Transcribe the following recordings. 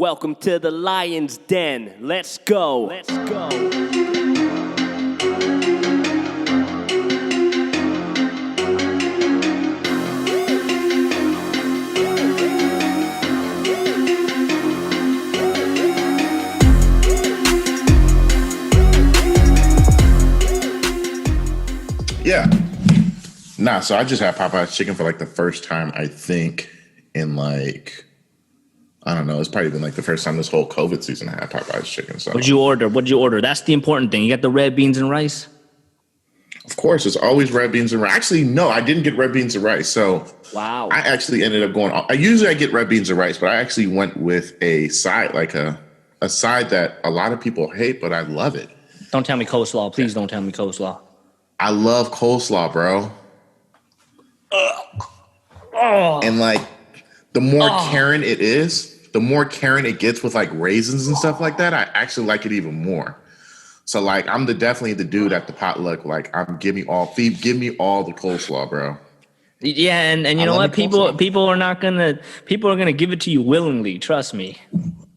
Welcome to the Lion's Den. Let's go. Let's go. Yeah. Nah, so I just had Popeye's chicken for like the first time, I think, in like, I don't know, it's probably been like the first time this whole COVID season I had Popeye's chicken. So What'd you order? That's the important thing. You got the red beans and rice? of course, it's always red beans and rice. Actually, no, I didn't get red beans and rice. So Wow. I actually ended up going, I get red beans and rice, but I actually went with a side, like a side that a lot of people hate, but I love it. Don't tell me coleslaw. Please don't tell me coleslaw. I love coleslaw, bro. And like, the more Karen it is, the more Karen it gets with like raisins and stuff like that, I actually like it even more. So like, I'm definitely the dude at the potluck. Like, give me all the coleslaw, bro. Yeah, and you know what? People are gonna give it to you willingly. Trust me.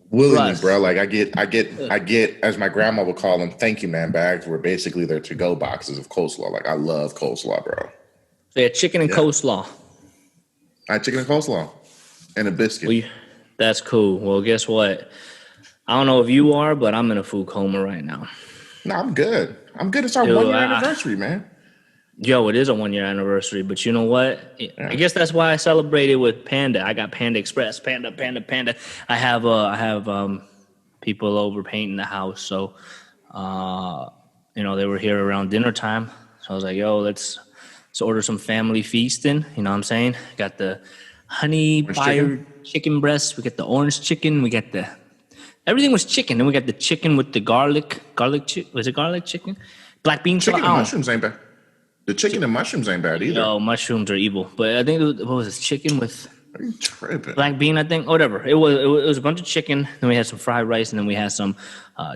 Willingly, Trust. bro. Like I get, as my grandma would call them, thank you, man bags, were basically their to-go boxes of coleslaw. Like I love coleslaw, bro. So yeah, chicken and coleslaw. I had chicken and coleslaw and a biscuit. Well, that's cool. Well, guess what? I don't know if you are, but I'm in a food coma right now. No, I'm good. It's our 1 year anniversary, man. Yo, it is a 1 year anniversary, but you know what? I guess that's why I celebrated with Panda. I got Panda Express, Panda. I have people over painting the house, so they were here around dinner time. So I was like, yo, let's order some family feasting. You know what I'm saying? Got the honey fired chicken breast. We got the orange chicken. We got everything was chicken. Then we got the chicken with the garlic. Was it garlic chicken? Black bean chicken and mushrooms ain't bad. The chicken and mushrooms ain't bad either. No, mushrooms are evil. But I think what was it? Chicken with tripping. Black bean, I think. Whatever. It was a bunch of chicken. Then we had some fried rice, and then we had some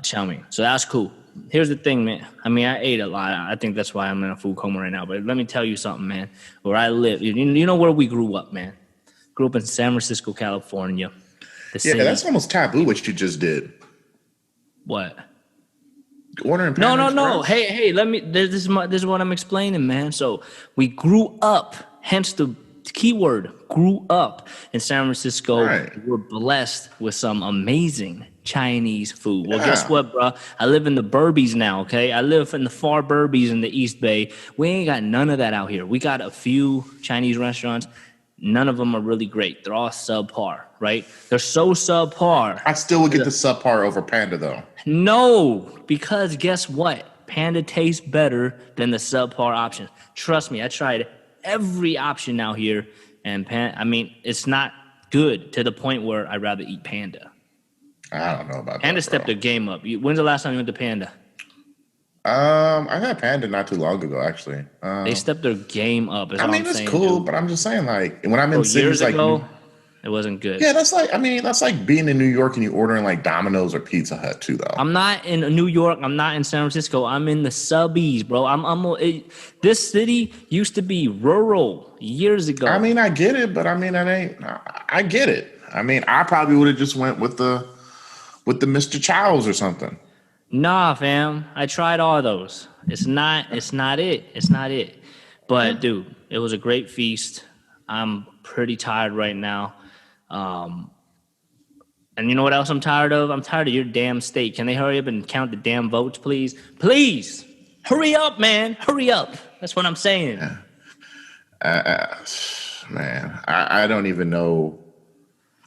chow mein. So that's cool. Here's the thing, man. I mean, I ate a lot. I think that's why I'm in a food coma right now. But let me tell you something, man. Where I live, you know where we grew up, man. Grew up in San Francisco, California. That's almost taboo what you just did. What? Ordering No. Hey. This is what I'm explaining, man. So we grew up, hence the keyword, grew up in San Francisco. Right. We're blessed with some amazing Chinese food. Well, guess what, bro? I live in the Burbies now, okay? I live in the far Burbies in the East Bay. We ain't got none of that out here. We got a few Chinese restaurants. None of them are really great. They're all subpar, right? They're so subpar. I still would get the subpar over Panda, though. No, because guess what? Panda tastes better than the subpar options. Trust me, I tried every option out here, and it's not good to the point where I'd rather eat Panda. I don't know about that. Panda stepped their game up. When's the last time you went to Panda? I had Panda not too long ago, actually. They stepped their game up. It's cool, dude. But I'm just saying, like, when I'm in cities like ago, it wasn't good. Yeah, that's like being in New York and you ordering like Domino's or Pizza Hut too, though. I'm not in New York. I'm not in San Francisco. I'm in the subbies, bro. This city used to be rural years ago. I mean, I get it, but I mean, I get it. I mean, I probably would have just went with the Mr. Chow's or something. Nah, fam. I tried all those. It's not it. But dude, it was a great feast. I'm pretty tired right now. And you know what else I'm tired of? I'm tired of your damn state. Can they hurry up and count the damn votes, please? Please! Hurry up, man. Hurry up. That's what I'm saying. Man, I don't even know.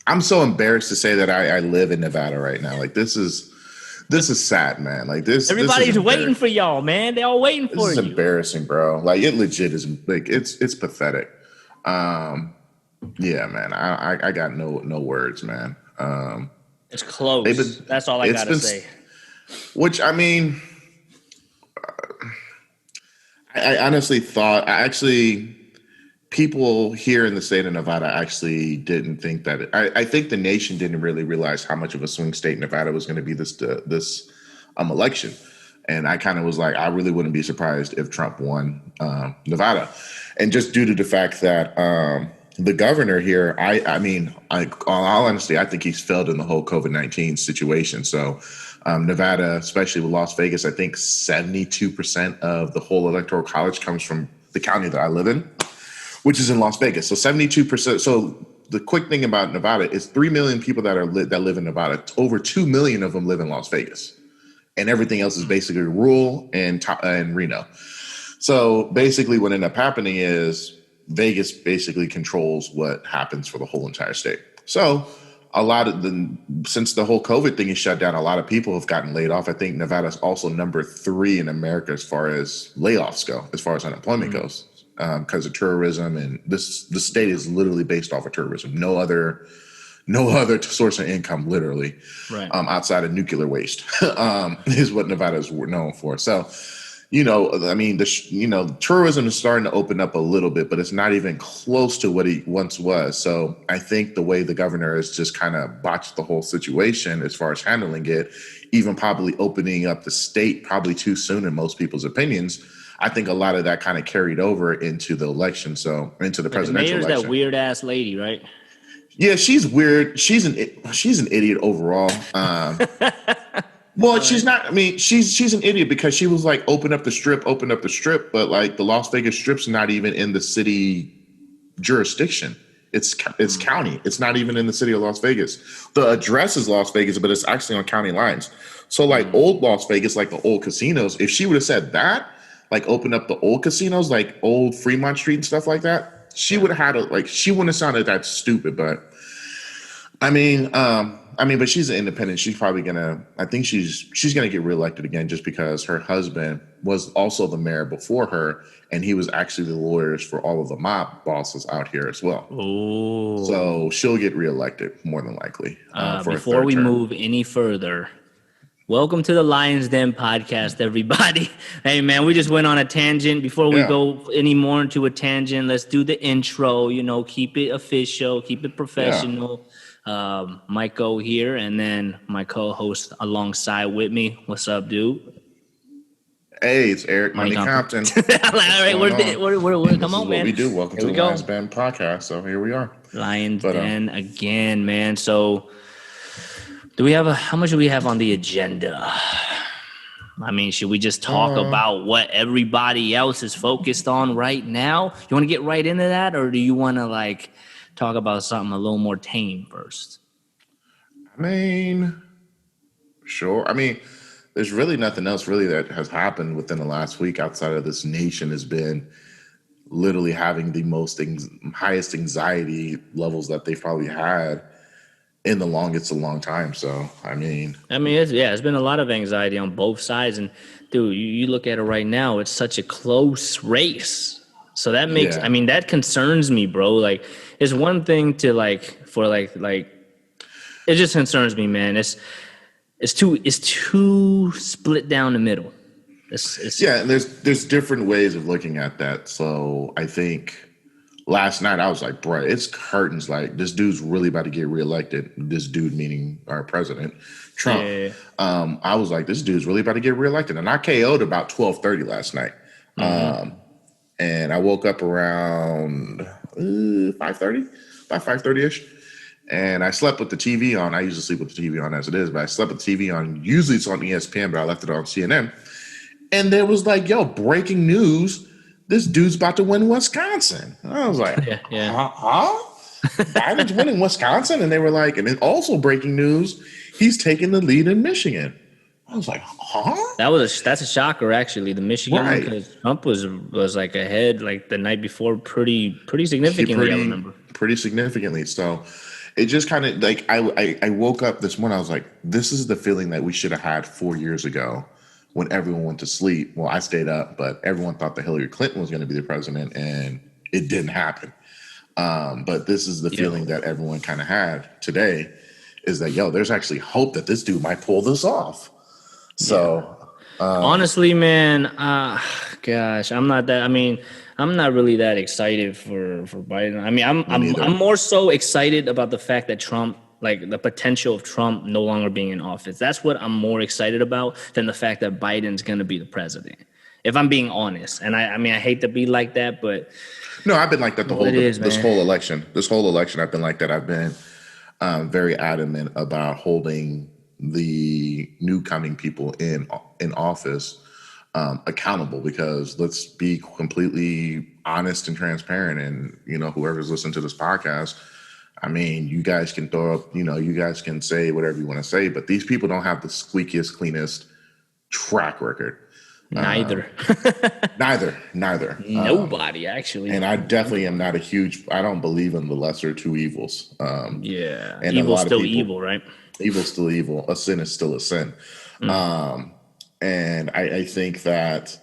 I'm so embarrassed to say that I live in Nevada right now. Like, this is sad, man. Like this. Everybody's waiting for y'all, man. They all waiting for you. This is embarrassing, bro. Like it legit is like it's pathetic. Yeah, man. I got no words, man. It's close. That's all I gotta say. Which I mean, I honestly thought people here in the state of Nevada actually didn't think that. I think the nation didn't really realize how much of a swing state Nevada was going to be this election. And I kind of was like, I really wouldn't be surprised if Trump won Nevada. And just due to the fact that the governor here, I mean, all honesty, I think he's failed in the whole COVID-19 situation. So, Nevada, especially with Las Vegas, I think 72% of the whole electoral college comes from the county that I live in, which is in Las Vegas. So 72%. So the quick thing about Nevada is 3 million people that live in Nevada. Over 2 million of them live in Las Vegas, and everything else is basically rural and Reno. So basically, what ended up happening is Vegas basically controls what happens for the whole entire state. So since the whole COVID thing is shut down, a lot of people have gotten laid off. I think Nevada's also number 3 in America as far as layoffs go, as far as unemployment goes, because of tourism, and the state is literally based off of tourism. No other source of income, literally, Right. Outside of nuclear waste, is what Nevada is known for. So, I mean, tourism is starting to open up a little bit, but it's not even close to what it once was. So I think the way the governor has just kind of botched the whole situation as far as handling it, even probably opening up the state probably too soon in most people's opinions, I think a lot of that kind of carried over into the election. So into the presidential Mayor's election. that weird ass lady, right? Yeah, she's weird. She's an idiot overall. Well, she's not. I mean, she's an idiot because she was like, open up the strip, but like the Las Vegas Strip's not even in the city jurisdiction. It's county. It's not even in the city of Las Vegas. The address is Las Vegas, but it's actually on county lines. So like old Las Vegas, like the old casinos, if she would have said that, like open up the old casinos, like old Fremont Street and stuff like that, she would have had she wouldn't have sounded that stupid. But but she's an independent. She's probably I think she's gonna get reelected again just because her husband was also the mayor before her, and he was actually the lawyers for all of the mob bosses out here as well. Oh. So she'll get reelected more than likely. Before we move any further, welcome to the Lions Den podcast, everybody. Hey, man, we just went on a tangent. Before we go any more into a tangent, let's do the intro. Keep it official, keep it professional. Michael here, and then my co-host alongside with me. What's up, dude? Hey, it's Eric Money Compton. All right, we're come on, man. What we do. Welcome to the Lions Den podcast. So here we are. Lions Den again, man. So how much do we have on the agenda? I mean, should we just talk about what everybody else is focused on right now? You want to get right into that, or do you want to talk about something a little more tame first? I mean, sure. I mean, there's really nothing else really that has happened within the last week outside of this nation has been literally having the highest anxiety levels that they've probably had in the longest a long time. So, it's been a lot of anxiety on both sides. And dude, you look at it right now, it's such a close race. So that makes, that concerns me, bro. Like, it's one thing to it just concerns me, man. It's too split down the middle. And there's different ways of looking at that. So I think last night I was like, bro, it's curtains. Like, this dude's really about to get reelected. This dude meaning our president, Trump. Yeah. I was like, this dude's really about to get reelected. And I KO'd about 12:30 last night. Mm-hmm. And I woke up around 5:30, about 5:30-ish. And I slept with the TV on. I usually sleep with the TV on as it is, but I slept with the TV on. Usually it's on ESPN, but I left it on CNN. And there was breaking news. This dude's about to win Wisconsin. And I was like, huh? Biden's winning Wisconsin? And they were like, and then also breaking news, he's taking the lead in Michigan. I was like, huh? That's a shocker, actually. The Michigan, because Trump was ahead the night before pretty significantly. I remember pretty significantly. So it just kind of I woke up this morning. I was like, this is the feeling that we should have had 4 years ago when everyone went to sleep. Well, I stayed up, but everyone thought that Hillary Clinton was going to be the president, and it didn't happen. But this is the feeling that everyone kind of had today, is that there's actually hope that this dude might pull this off. So, honestly, man, gosh, I'm not really that excited for Biden. I mean, I'm more so excited about the fact that Trump, the potential of Trump no longer being in office. That's what I'm more excited about than the fact that Biden's going to be the president. If I'm being honest, and I mean, I hate to be like that, but No, I've been like that it is, this man. whole election. This whole election, I've been like that. I've been very adamant about holding the new coming people in office accountable, because let's be completely honest and transparent. And whoever's listening to this podcast, I mean, you guys can throw up, you guys can say whatever you want to say, but these people don't have the squeakiest, cleanest track record. Neither. Neither. Nobody, actually. And I definitely am not I don't believe in the lesser of two evils. Yeah. And a Evil's lot of still people, evil, right? evil's still evil. A sin is still a sin. And I think that,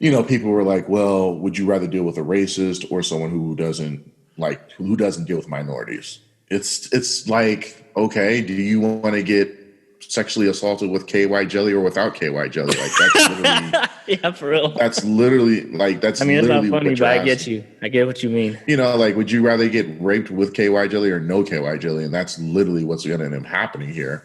people were like, well, would you rather deal with a racist or someone who doesn't deal with minorities? It's like, okay, do you want to get sexually assaulted with KY jelly or without KY jelly? Like, that's literally Yeah, for real. that's literally I mean, it's not literally funny, what but you're I get asking. you. I get what you mean. Like, would you rather get raped with KY jelly or no KY jelly? And that's literally what's going to end up happening here.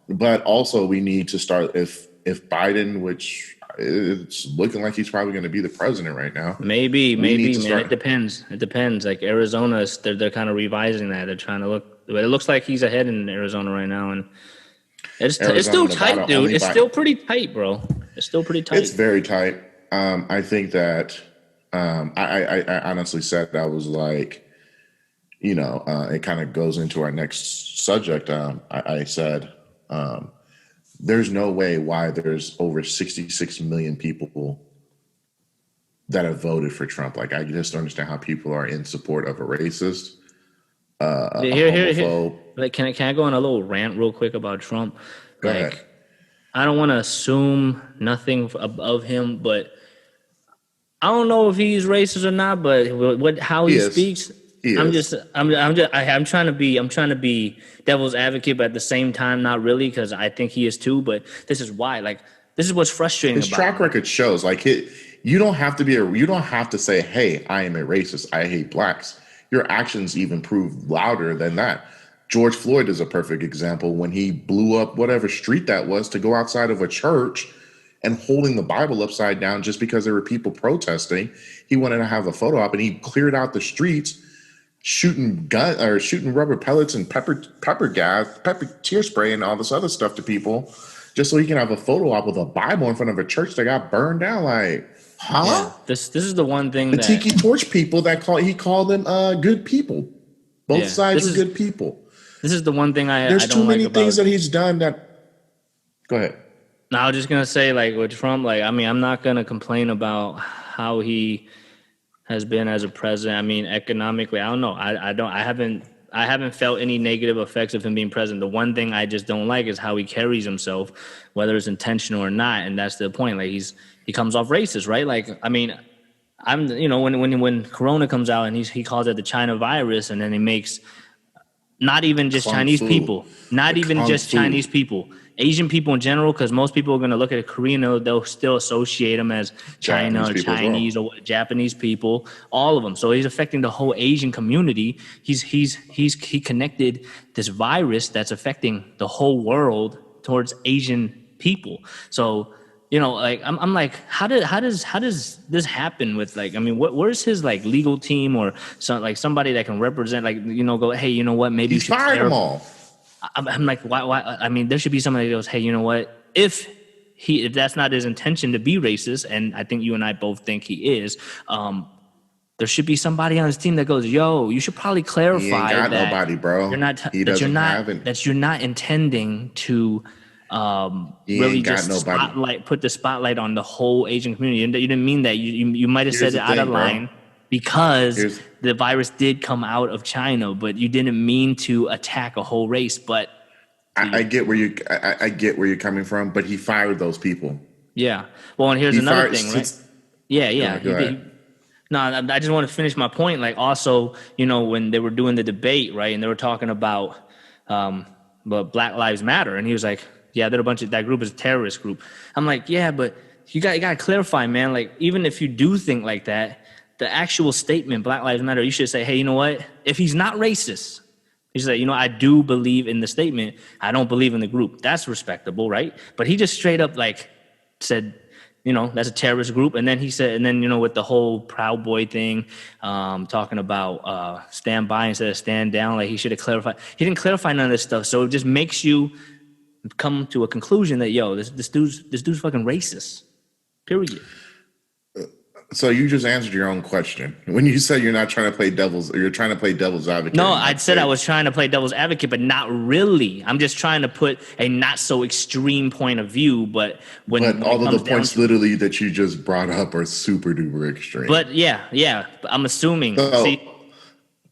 But also, we need to start, if Biden, which it's looking like he's probably going to be the president right now. Maybe, need to man. start- It depends. It depends. Like Arizona, they're kind of revising that. They're trying to look, but it looks like he's ahead in Arizona right now, and it's still Arizona, tight, Nevada, dude. only It's by- still pretty tight, bro. It's still pretty tight. It's very tight. I think that I honestly said, I was like, it kind of goes into our next subject. I said, there's no way why there's over 66 million people that have voted for Trump. Like, I just don't understand how people are in support of a racist, a homophobe. Like, can I go on a little rant real quick about Trump? Go Like, ahead. I don't want to assume nothing of him, but I don't know if he's racist or not. But how he He is. speaks, He I'm is. just I'm trying to be devil's advocate, but at the same time, not really, because I think he is too. But this is why, like, this is what's frustrating His about track him. record shows, like, you don't have to say, hey, I am a racist, I hate blacks. Your actions even prove louder than that. George Floyd is a perfect example, when he blew up whatever street that was to go outside of a church and holding the Bible upside down just because there were people protesting. He wanted to have a photo op, and he cleared out the streets shooting rubber pellets and pepper gas, pepper tear spray, and all this other stuff to people, just so he can have a photo op with a Bible in front of a church that got burned down. Like, huh? Yeah, this is the one thing The that Tiki Torch people he called them good people. Both Yeah, sides this are is- good people. this is the one thing I There's don't too many like about. things that he's done that. Go ahead. No, I was just gonna say, like, with Trump, like, I mean, I'm not gonna complain about how he has been as a president. I mean, economically, I don't know. I haven't felt any negative effects of him being president. The one thing I just don't like is how he carries himself, whether it's intentional or not. And that's the point. Like, he comes off racist, right? Like, I mean, when Corona comes out and he calls it the China virus, and then he makes not even just Kung Chinese fu. people, not The even kung just fu. Chinese people, Asian people in general, because most people are going to look at a Korean, they'll still associate them as China Japanese or people as well. Chinese or Japanese people, all of them. So he's affecting the whole Asian community. He connected this virus that's affecting the whole world towards Asian people. So, like, I'm like, how does this happen with, like, I mean, where's his, like, legal team or somebody that can represent, like, go, hey, you know what, maybe He's you should fired them clarify. all. I'm like, why? I mean, there should be somebody that goes, hey, you know what? If that's not his intention to be racist, and I think you and I both think he is, there should be somebody on his team that goes, yo, you should probably clarify He ain't got that nobody, bro. you're not He doesn't have it. that you're not intending to He really ain't got just nobody. put the spotlight on the whole Asian community. You didn't mean that. You might have Here's said it the out of thing, bro. line because Here's- the virus did come out of China, but you didn't mean to attack a whole race. But I get where I get where you're coming from, but he fired those people. yeah. Well, and here's He another fired- thing, right? Yeah. Go ahead. No, I just want to finish my point. Like, also, when they were doing the debate, right, and they were talking about but Black Lives Matter, and he was like, yeah, they're that group is a terrorist group. I'm like, yeah, but you got to clarify, man. Like, even if you do think like that, the actual statement, Black Lives Matter, you should say, hey, you know what? If he's not racist, you should say, I do believe in the statement. I don't believe in the group. That's respectable, right? But he just straight up, like, said that's a terrorist group. And then he said, and then, with the whole Proud Boy thing, talking about stand by instead of stand down, like he should have clarified. He didn't clarify none of this stuff. So it just makes you come to a conclusion that, this dude's fucking racist. Period. So you just answered your own question when you said you're not trying to play devil's, or you're trying to play devil's advocate. No, I said I was trying to play devil's advocate, but not really. I'm just trying to put a not so extreme point of view. But when all it of comes the points down to, literally that you just brought up are super duper extreme. but yeah, I'm assuming. So See,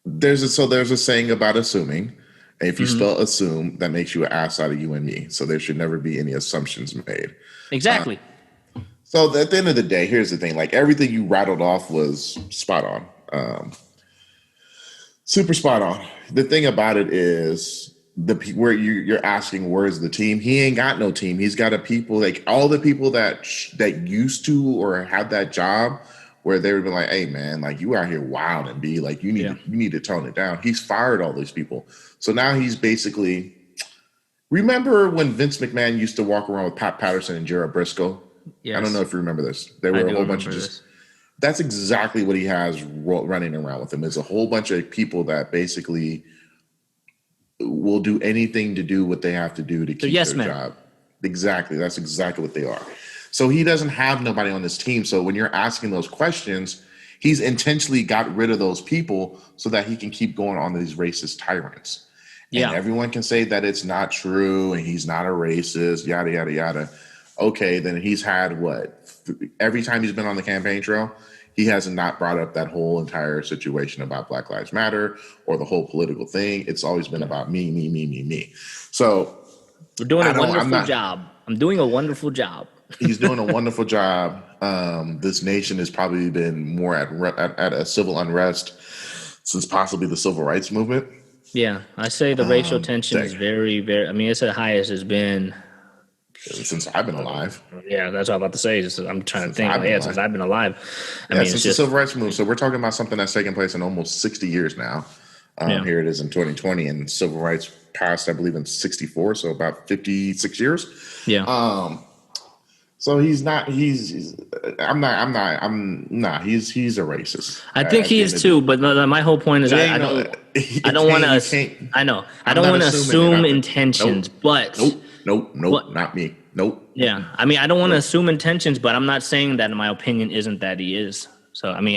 there's a saying about assuming. And if you spell assume, that makes you an ass out of you and me. So there should never be any assumptions made. exactly. So at the end of the day, here's the thing: like everything you rattled off was spot on, super spot on. The thing about it is where you're asking where's the team? He ain't got no team. He's got like all the people that used to or had that job where they would be like, hey man, like you out here wild and be like you need to tone it down. He's fired all these people, so now he's basically. Remember when Vince McMahon used to walk around with Pat Patterson and Jared Briscoe? Yes. I don't know if you remember this. There were a whole bunch of that's exactly what he has running around with him. Is a whole bunch of people that basically will do anything to do what they have to do to keep their job. Exactly. That's exactly what they are. So he doesn't have nobody on his team. So when you're asking those questions, he's intentionally got rid of those people so that he can keep going on these racist tyrants. Yeah. And everyone can say that it's not true and he's not a racist, yada, yada, yada. Okay, then he's had every time he's been on the campaign trail, he has not brought up that whole entire situation about Black Lives Matter or the whole political thing. It's always been about me. So we're doing a wonderful job. I'm doing a wonderful job. He's doing a wonderful job. This nation has probably been more at a civil unrest since possibly the civil rights movement. Yeah, I say the racial tension is very, very. I mean, it's the highest it's been since I've been alive. Yeah, that's what I'm about to say. I'm trying to think. Since I've been alive. Since the civil rights movement. So we're talking about something that's taken place in almost 60 years now. Here it is in 2020, and civil rights passed, I believe, in 64, so about 56 years. Yeah. So he's not. He's a racist. I think he is too. But my whole point is, I don't want to. I know. I don't want to assume intentions, but. Nope, not me. Nope. Yeah, I mean, I don't want to assume intentions, but I'm not saying that my opinion isn't that he is. So, I mean,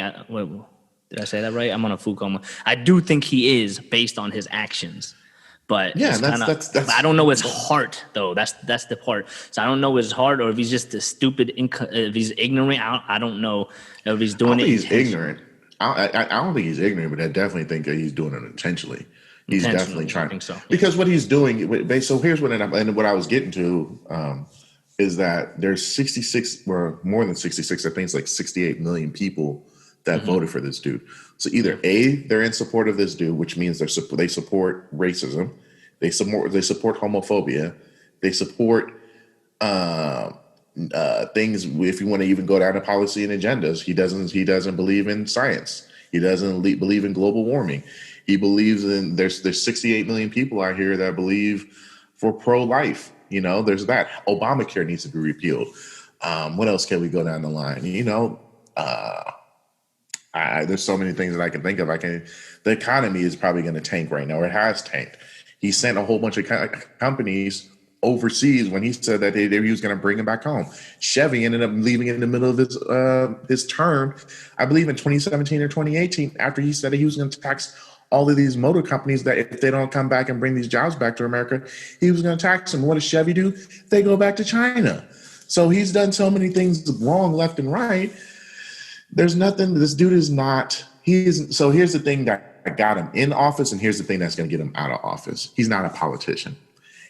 did I say that right? I'm on a food coma. I do think he is based on his actions, but yeah, that's I don't know his heart though. That's the part. So I don't know his heart, or if he's just a stupid, if he's ignorant. I don't know if he's doing it. He's ignorant. I don't think he's ignorant, but I definitely think that he's doing it intentionally. He's definitely trying. I think so. Yeah. Because what he's doing, so here's what I was getting to is that there's 66 or more than 66, I think it's like 68 million people that voted for this dude. So either A, they're in support of this dude, which means they support racism, they support homophobia, they support things. If you want to even go down to policy and agendas, he doesn't believe in science. He doesn't believe in global warming. He believes in there's 68 million people out here that believe for pro-life. There's that. Obamacare needs to be repealed. What else can we go down the line? There's so many things that I can think of. The economy is probably going to tank right now, or it has tanked. He sent a whole bunch of companies overseas when he said that he was going to bring them back home. Chevy ended up leaving in the middle of his term, I believe in 2017 or 2018, after he said that he was going to tax all of these motor companies that if they don't come back and bring these jobs back to America, he was going to tax them. What does Chevy do? They go back to China. So he's done so many things wrong left and right. There's nothing. This dude is not. So here's the thing that got him in office, and here's the thing that's going to get him out of office. He's not a politician.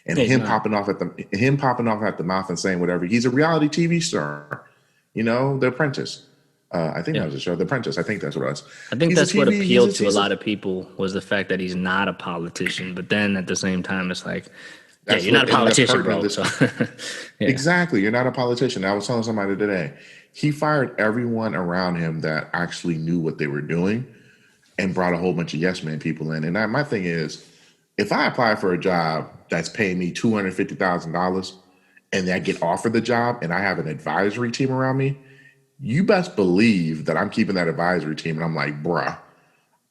And him popping off at the mouth and saying whatever. He's a reality TV star. The Apprentice. I think that was a show, The Apprentice. I think that's what it was. I think that's what appealed to a lot of people was the fact that he's not a politician. But then at the same time, it's like, you're not a politician, bro. So, Exactly. You're not a politician. I was telling somebody today, he fired everyone around him that actually knew what they were doing and brought a whole bunch of yes man people in. And my thing is, if I apply for a job that's paying me $250,000 and I get offered the job and I have an advisory team around me, you best believe that I'm keeping that advisory team. And I'm like, bruh,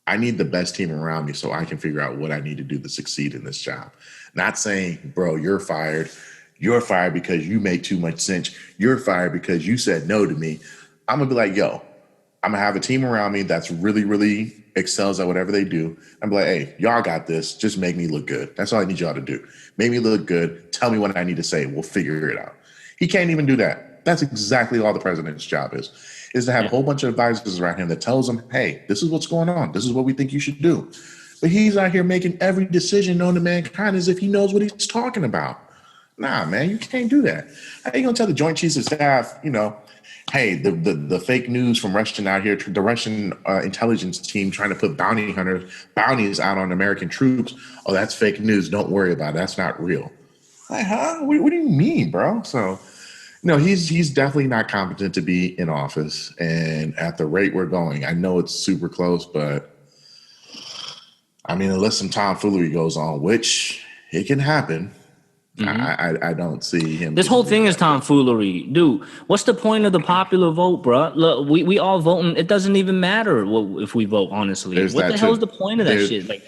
I need the best team around me so I can figure out what I need to do to succeed in this job. Not saying, bro, you're fired. You're fired because you make too much sense. You're fired because you said no to me. I'm going to be like, yo, I'm going to have a team around me that's really, really excels at whatever they do. I'm like, hey, y'all got this. Just make me look good. That's all I need y'all to do. Make me look good. Tell me what I need to say. We'll figure it out. He can't even do that. That's exactly all the president's job is to have a whole bunch of advisors around him that tells him, hey, this is what's going on. This is what we think you should do. But he's out here making every decision known to mankind as if he knows what he's talking about. Nah, man, you can't do that. How you gonna tell the Joint Chiefs of Staff, hey, the fake news from Russian out here, the Russian intelligence team trying to put bounties out on American troops. Oh, that's fake news. Don't worry about it. That's not real. Like, huh? What do you mean, bro? So, he's definitely not competent to be in office. And at the rate we're going, I know it's super close, but I mean, unless some tomfoolery goes on, which it can happen. I don't see him. This whole thing is tomfoolery, dude. What's the point of the popular vote, bro? Look, we all voting. It doesn't even matter if we vote. Honestly, what the hell is the point of that shit? Like,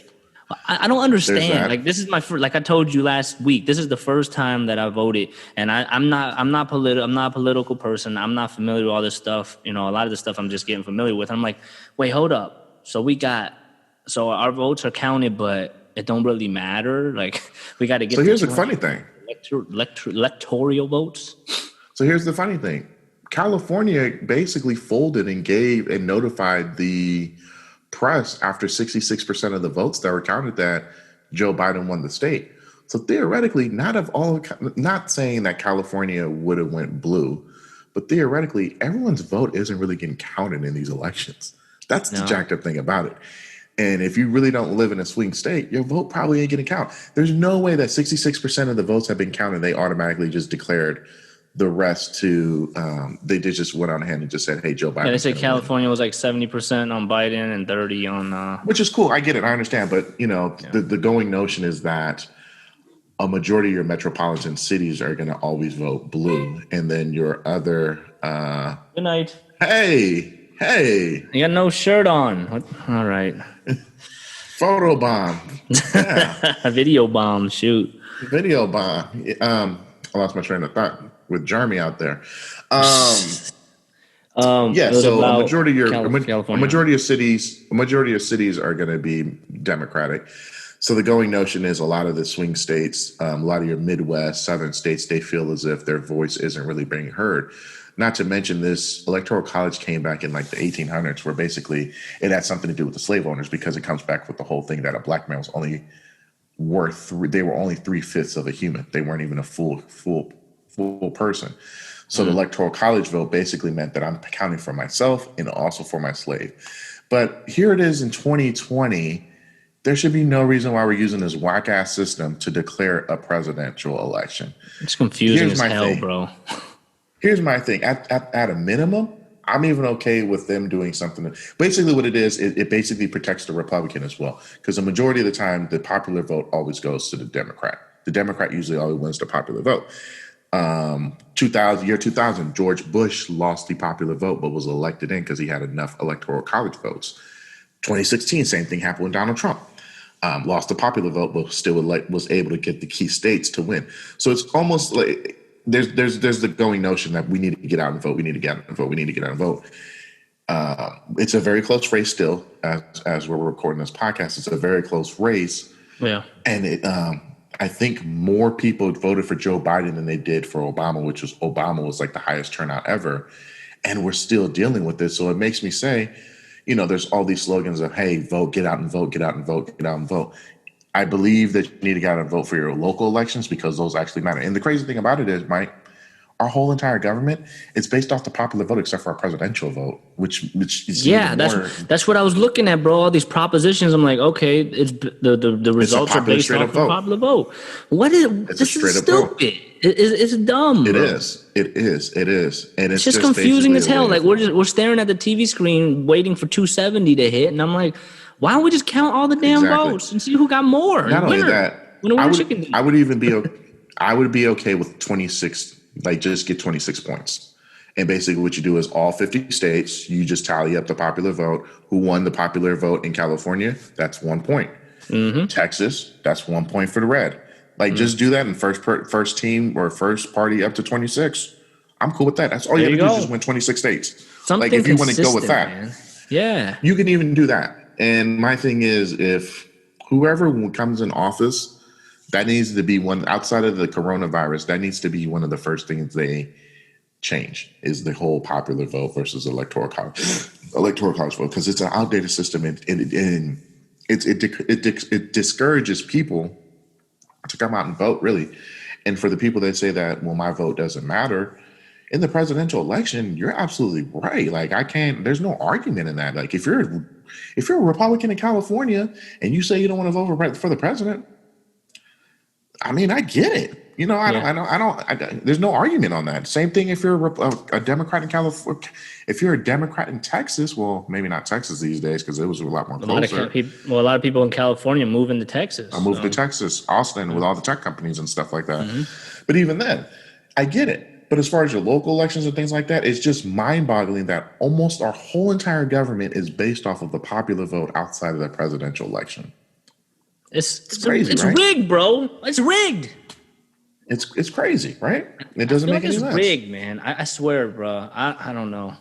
I don't understand. Like, this is my first. Like I told you last week, this is the first time that I voted, and I'm not a political person. I'm not familiar with all this stuff. A lot of this stuff I'm just getting familiar with. I'm like, wait, hold up. So our votes are counted, but it don't really matter. Like, we got to get. So here's the funny thing. Electoral votes. So here's the funny thing. California basically folded and gave and notified the press after 66% of the votes that were counted that Joe Biden won the state. So theoretically, not saying that California would have went blue, but theoretically, everyone's vote isn't really getting counted in these elections. That's the jacked up thing about it. And if you really don't live in a swing state, your vote probably ain't going to count. There's no way that 66% of the votes have been counted. They automatically just declared the rest to, they just went on ahead and just said, hey, Joe Biden. Yeah, they said California was like 70% on Biden and 30 on. Which is cool. I get it. I understand. But, the going notion is that a majority of your metropolitan cities are going to always vote blue. And then your other. Good night. Hey. You got no shirt on. All right. Photo bomb. Yeah. Video bomb. Shoot. Video bomb. I lost my train of thought with Jeremy out there. Yeah. So a majority of cities are going to be Democratic. So the going notion is a lot of the swing states, a lot of your Midwest, Southern states, they feel as if their voice isn't really being heard. Not to mention this electoral college came back in like the 1800s, where basically it had something to do with the slave owners, because it comes back with the whole thing that a black man was only they were only 3/5 of a human. They weren't even a full person. So the electoral college vote basically meant that I'm counting for myself and also for my slave. But here it is in 2020. There should be no reason why we're using this whack ass system to declare a presidential election. It's confusing as hell, bro. Here's my thing. At a minimum, I'm even okay with them doing something. Basically, what it is, it basically protects the Republican as well. Because the majority of the time, the popular vote always goes to the Democrat. The Democrat usually always wins the popular vote. 2000, George Bush lost the popular vote, but was elected in because he had enough electoral college votes. 2016, same thing happened with Donald Trump. Lost the popular vote, but still was able to get the key states to win. So it's almost like there's the going notion that we need to get out and vote. We need to get out and vote. We need to get out and vote. It's a very close race still, as we're recording this podcast. It's a very close race. Yeah. And I think more people voted for Joe Biden than they did for Obama, Obama was like the highest turnout ever. And we're still dealing with this. So it makes me say, there's all these slogans of, hey, vote, get out and vote, get out and vote, get out and vote. I believe that you need to get out and vote for your local elections because those actually matter. And the crazy thing about it is, Mike, our whole entire government is based off the popular vote, except for our presidential vote, which is that's what I was looking at, bro. All these propositions, I'm like, okay, it's the results are based off the popular vote. This is stupid. It's dumb. It bro. is. It is. And it's just confusing as hell. Like we're staring at the TV screen waiting for 270 to hit, and I'm like, why don't we just count all the damn votes and see who got more? Not only that, I would I would be okay with 26, like just get 26 points. And basically what you do is all 50 states, you just tally up the popular vote. Who won the popular vote in California? That's 1 point. Texas, that's 1 point for the red. Like just do that in first team or first party up to 26. I'm cool with that. That's all There you you have to do is go. just win 26 states. Something Like if you want to go with that, man. Yeah. you can even do that. And my thing is, if whoever comes in office, that needs to be one outside of the coronavirus. That needs to be one of the first things they change is the whole popular vote versus electoral college vote, because it's an outdated system and it discourages people to come out and vote, really. And for the people that say that, well, my vote doesn't matter in the presidential election, you're absolutely right. Like there's no argument in that. Like if you're a Republican in California and you say you don't want to vote for the president, I mean, I get it. You know, there's no argument on that. Same thing if you're a Democrat in California. If you're a Democrat in Texas, well, maybe not Texas these days because it was a lot more closer. A lot of people in California moving to Texas. I moved to Texas, Austin, with all the tech companies and stuff like that. But even then, I get it. But as far as your local elections and things like that, it's just mind-boggling that almost our whole entire government is based off of the popular vote outside of the presidential election. It's crazy, it's right? rigged, bro. It's rigged. It's crazy, right? It doesn't make any sense. It's rigged, man. I swear, bro. I don't know.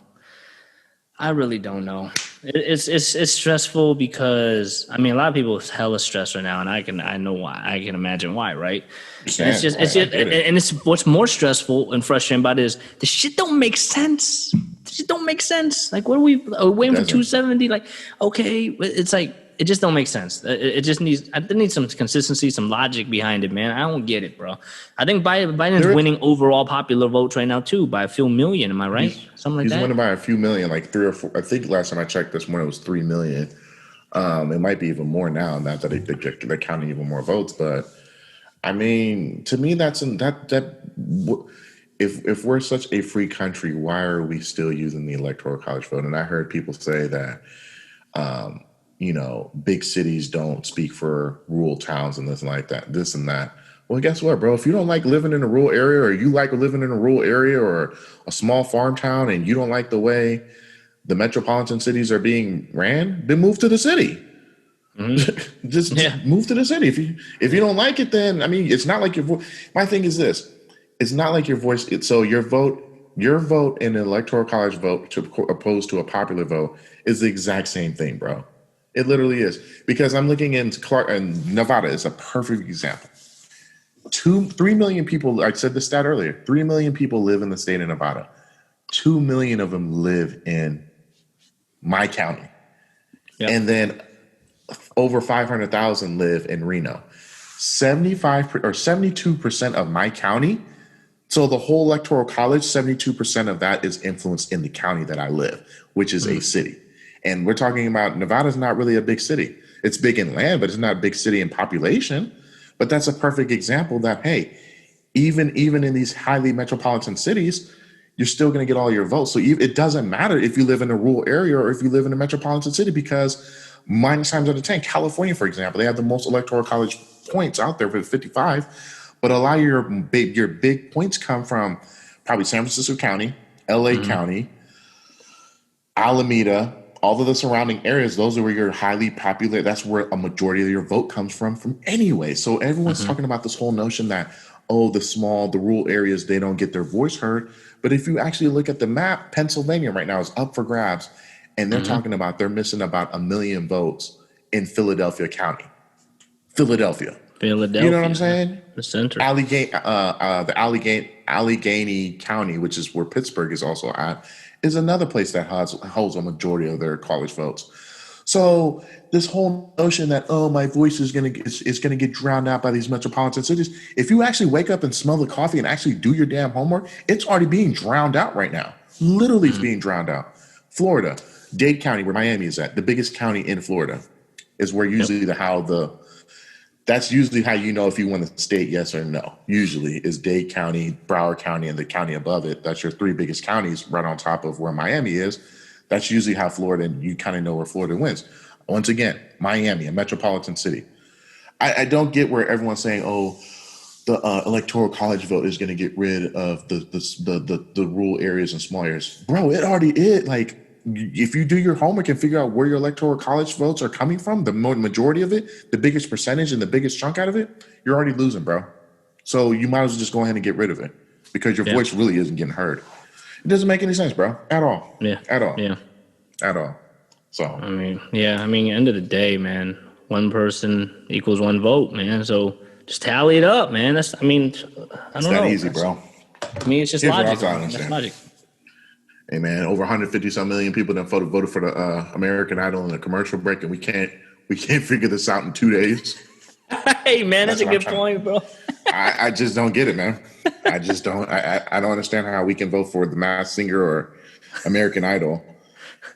I really don't know. It's stressful because I mean a lot of people is hella stressed right now, and I know why. I can imagine why, right? And it's just and it's what's more stressful and frustrating about it is the shit don't make sense. The shit don't make sense. Like what are we waiting for 270? Like okay, it's like. It just don't make sense. It just needs some consistency, some logic behind it, man. I don't get it, bro. I think Biden's winning overall popular votes right now too by a few million. Am I right? Something like that. He's winning by a few million, like 3 or 4. I think last time I checked this morning it was 3 million. It might be even more now. Not that they're counting even more votes, but I mean, to me, if we're such a free country, why are we still using the electoral college vote? And I heard people say that. You know, big cities don't speak for rural towns and this and that. Well, guess what, bro? If you don't like living in a rural area or you like living in a rural area or a small farm town and you don't like the way the metropolitan cities are being ran, then move to the city. Just move to the city. If you don't like it, then, I mean, it's not like my thing is this. It's not like your voice. So your vote in an electoral college vote opposed to a popular vote is the exact same thing, bro. It literally is, because I'm looking into and Nevada is a perfect example. 3 million people, I said the stat earlier, 3 million people live in the state of Nevada. 2 million of them live in my county. Yep. And then over 500,000 live in Reno. 72% of my county. So the whole electoral college, 72% of that is influenced in the county that I live, which is a city. And we're talking about Nevada's not really a big city. It's big in land, but it's not a big city in population. But that's a perfect example that, hey, even in these highly metropolitan cities, you're still going to get all your votes. So it doesn't matter if you live in a rural area or if you live in a metropolitan city, because 9 times out of 10, California, for example, they have the most electoral college points out there for 55. But a lot of your big points come from probably San Francisco County, LA County, Alameda, all of the surrounding areas. Those are where you're highly popular. That's where a majority of your vote comes from anyway. So everyone's talking about this whole notion that, the rural areas, they don't get their voice heard. But if you actually look at the map, Pennsylvania right now is up for grabs. And they're talking about they're missing about 1 million votes in Philadelphia County. Philadelphia. You know what I'm saying? The center. Allegheny County, which is where Pittsburgh is also at, is another place that holds a majority of their college votes. So this whole notion that, my voice is gonna get drowned out by these metropolitan cities. If you actually wake up and smell the coffee and actually do your damn homework, it's already being drowned out right now. Literally, it's being drowned out. Florida, Dade County, where Miami is at, the biggest county in Florida, is where usually that's usually how you know if you won the state, yes or no. Usually is Dade County, Broward County, and the county above it. That's your 3 biggest counties right on top of where Miami is. That's usually how Florida, and you kind of know where Florida wins. Once again, Miami, a metropolitan city. I don't get where everyone's saying, the electoral college vote is going to get rid of the rural areas and small areas. Bro, it already is. Like, if you do your homework and figure out where your electoral college votes are coming from, the majority of it, the biggest percentage and the biggest chunk out of it, you're already losing, bro. So you might as well just go ahead and get rid of it because your voice really isn't getting heard. It doesn't make any sense, bro, at all. Yeah. At all. Yeah. At all. So, I mean, end of the day, man, one person equals one vote, man. So just tally it up, man. I don't know. It's that easy, bro. I mean, it's just Here's what logic. I don't That's understand. logic. Hey, man, over 150-some million people that voted for the American Idol in a commercial break, and we can't figure this out in 2 days. Hey, man, that's a what I'm good point, bro. I just don't get it, man. I just don't. I don't understand how we can vote for the Masked Singer or American Idol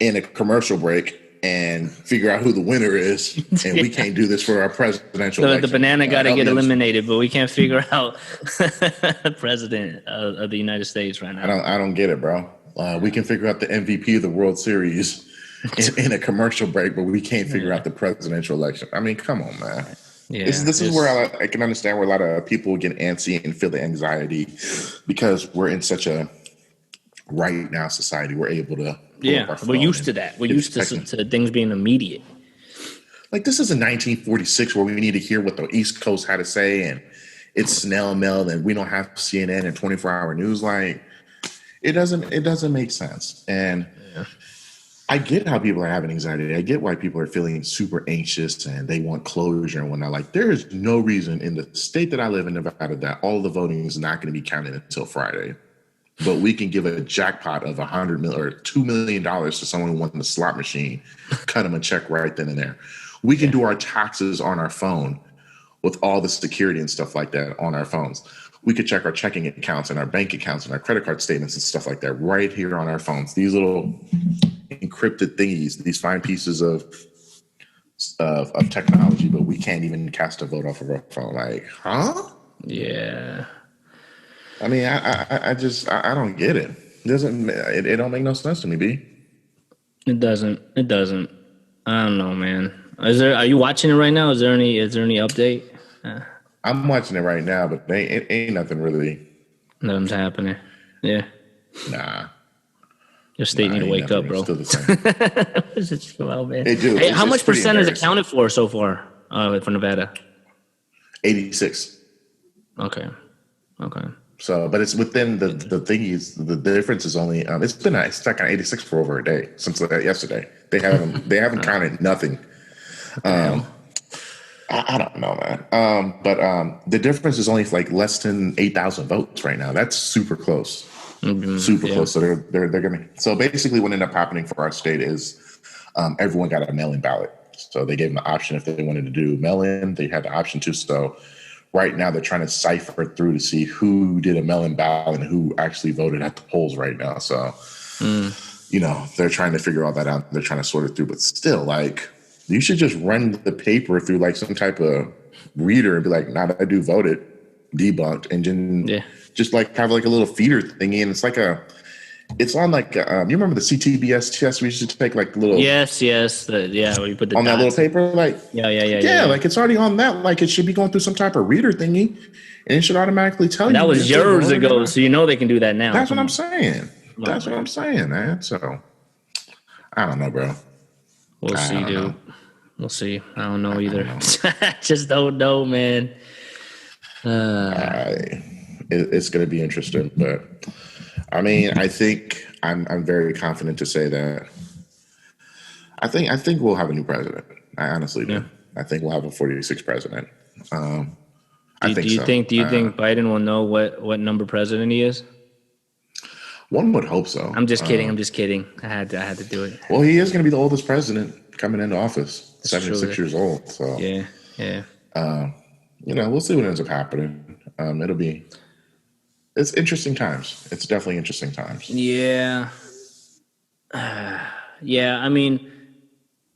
in a commercial break and figure out who the winner is, and we can't do this for our presidential election. The banana got to Help get me understand. eliminated, but we can't figure out president of the United States right now. I don't get it, bro. We can figure out the MVP of the World Series in a commercial break, but we can't figure out the presidential election. I mean, come on, man. Yeah, This is where I can understand where a lot of people get antsy and feel the anxiety because we're in such a right now society. We're able to we're used to that. We're used to things being immediate. Like, this isn't 1946 where we need to hear what the East Coast had to say and it's snail mail and we don't have CNN and 24-hour news. Like, it doesn't make sense. And I get how people are having anxiety. I get why people are feeling super anxious and they want closure and whatnot. Like, there is no reason in the state that I live in, Nevada, that all the voting is not going to be counted until Friday. But we can give a jackpot of $100 million or $2 million to someone who won the slot machine, cut them a check right then and there. We can do our taxes on our phone with all the security and stuff like that on our phones. We could check our checking accounts and our bank accounts and our credit card statements and stuff like that right here on our phones. These little encrypted thingies, these fine pieces of technology, but we can't even cast a vote off of our phone. Like, huh? Yeah. I mean, I just don't get it. It don't make no sense to me, B. It doesn't. I don't know, man. Are you watching it right now? Is there any update? I'm watching it right now, but it ain't nothing really. Nothing's happening. Yeah. Nah. Your state need to wake up, bro. Still the same. It's chill out, man. It do. Hey, It's how much pretty percent is embarrassing. accounted for so far for Nevada? 86. Okay. So, but it's within the thingies. The difference is only it's been stuck on 86 for over a day since yesterday. They haven't counted nothing. I don't know, man. But the difference is only like less than 8,000 votes right now. That's super close. Super close. So they're gonna. So basically, what ended up happening for our state is everyone got a mail-in ballot. So they gave them the option if they wanted to do mail-in. They had the option to. So right now they're trying to cipher through to see who did a mail-in ballot and who actually voted at the polls right now. So they're trying to figure all that out. They're trying to sort it through. But still, like, you should just run the paper through like some type of reader and be like, "Nah, I do voted, debunked," and then just like have like a little feeder thingy, and it's on like you remember the CTBS test we used to take, like the little yes where you put the on that dots. little paper, like yeah, like it's already on that, like it should be going through some type of reader thingy, and it should automatically tell you. That was years ago, so they can do that now. That's what I'm saying. That's what I'm saying, man. So I don't know, bro. We'll see, dude. We'll see. I don't know either. I just don't know, man. It's going to be interesting, but I mean, I think I'm very confident to say that I think we'll have a new president. I honestly do. I think we'll have a 46th president. I think so. Do you think Biden will know what number president he is? One would hope so. I'm just kidding. I had to do it. Well, he is going to be the oldest president coming into office. 76 years old. So yeah. We'll see what ends up happening. It's interesting times. It's definitely interesting times. Yeah. I mean,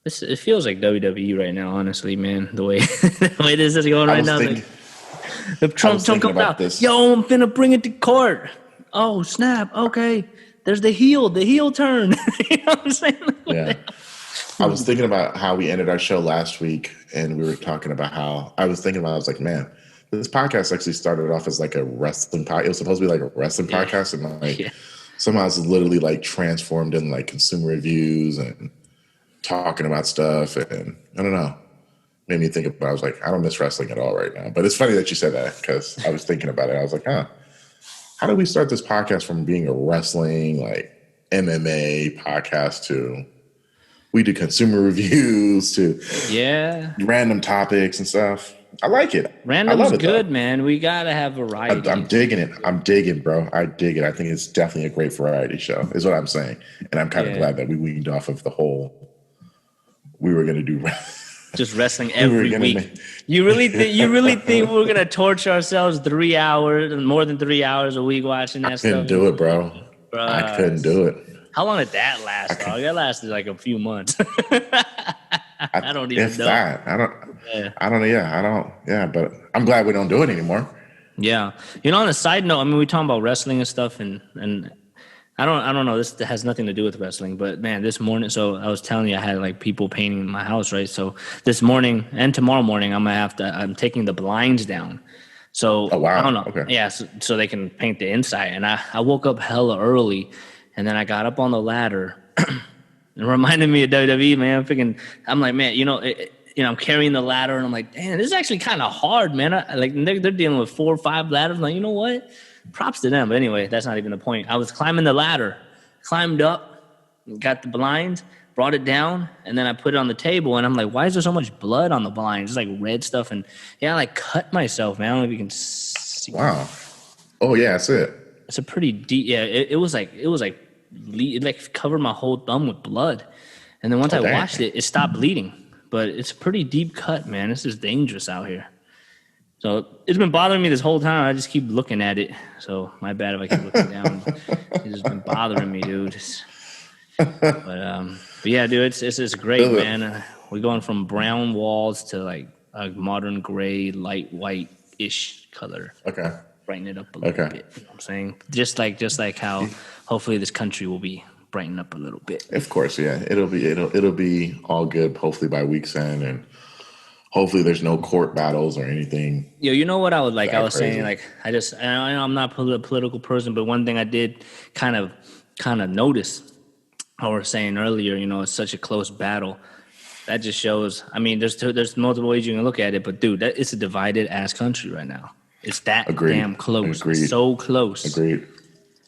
it feels like WWE right now, honestly, man. The way this is going right now. The Trump comes out. This. Yo, I'm finna bring it to court. Oh, snap. Okay. There's the heel turn. You know what I'm saying? Yeah. I was thinking about how we ended our show last week, and we were talking about I was like, man, this podcast actually started off as like a wrestling podcast. It was supposed to be like a wrestling podcast, and like Yeah. somehow it's literally like transformed in like consumer reviews and talking about stuff. And I don't know, made me think about. I was like, I don't miss wrestling at all right now. But it's funny that you said that because I was thinking about it. I was like, how did we start this podcast from being a wrestling like MMA podcast to we do consumer reviews to random topics and stuff. I like it. I love Random's it, good, though. man. We gotta have variety. I'm digging it. I'm digging, bro. I dig it. I think it's definitely a great variety show, is what I'm saying. And I'm kind of glad that we weaned off of the whole. We were gonna do just wrestling every week. You really think we're gonna torture ourselves 3 hours and more than 3 hours a week watching that stuff? Couldn't do it, bro. I couldn't do it. How long did that last, dog? That lasted like a few months. I don't even know. That. I don't. Yeah, but I'm glad we don't do it anymore. Yeah. You know, on a side note, I mean, we talking about wrestling and stuff, and I don't know. This has nothing to do with wrestling, but man, this morning. So I was telling you, I had like people painting my house, right? So this morning and tomorrow morning, I'm taking the blinds down. So oh, wow. I don't know. Okay. Yeah, so they can paint the inside. And I woke up hella early, and then I got up on the ladder. It reminded me of WWE, man. I'm like, man, I'm carrying the ladder, and I'm like, damn, this is actually kind of hard, man. They're dealing with 4 or 5 ladders. I'm like, you know what? Props to them. But anyway, that's not even the point. I was climbing the ladder, climbed up, got the blinds, brought it down, and then I put it on the table, and I'm like, why is there so much blood on the blinds? It's like red stuff, and I like cut myself, man. I don't know if you can see. Wow. Oh yeah, that's it. It's a pretty deep. Yeah, it was like covered my whole thumb with blood, and then once I washed it, it stopped bleeding. But it's a pretty deep cut, man. This is dangerous out here. So it's been bothering me this whole time. I just keep looking at it. So my bad if I keep looking down. It's just been bothering me, dude. But yeah, dude, it's great, man. We're going from brown walls to like a modern gray, light white-ish color. Okay. Brighten it up a little bit. You know what I'm saying? Just like how hopefully this country will be brightened up a little bit. Of course, yeah. It'll be all good hopefully by week's end, and hopefully there's no court battles or anything. Yo, you know what I would like? I was crazy. saying like I'm not a political person, but one thing I did kind of notice. I was saying earlier, it's such a close battle. That just shows. I mean, there's multiple ways you can look at it, but dude, it's a divided ass country right now. It's that damn close. Agreed. So close. Agreed.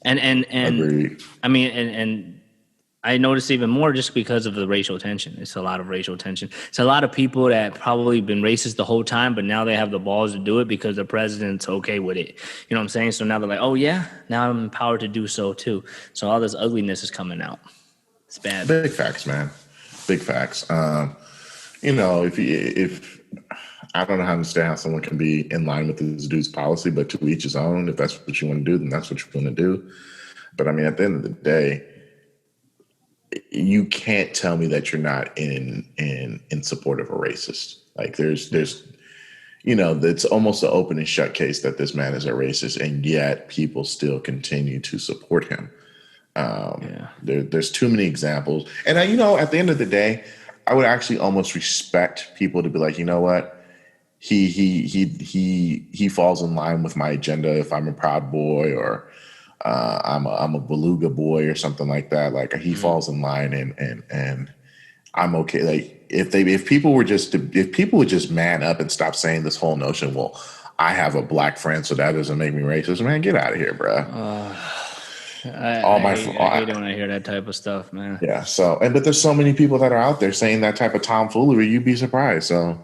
And Agreed. I mean, and I noticed even more just because of the racial tension. It's a lot of racial tension. It's a lot of people that probably been racist the whole time, but now they have the balls to do it because the president's okay with it. You know what I'm saying? So now they're like, oh yeah, now I'm empowered to do so too. So all this ugliness is coming out. It's bad. Big facts, man. Big facts. If I don't know how to understand how someone can be in line with this dude's policy, but to each his own. If that's what you want to do, then that's what you want to do. But I mean, at the end of the day, you can't tell me that you're not in support of a racist. Like there's it's almost an open and shut case that this man is a racist, and yet people still continue to support him. There's too many examples. And at the end of the day, I would actually almost respect people to be like, you know what? He falls in line with my agenda if I'm a Proud Boy or I'm a Beluga boy or something like that. Like he falls in line and I'm okay. Like if people would just man up and stop saying this whole notion, well, I have a black friend, so that doesn't make me racist. Man, get out of here, bro. I hate when I hear that type of stuff, man. Yeah. But there's so many people that are out there saying that type of tomfoolery. You'd be surprised. So,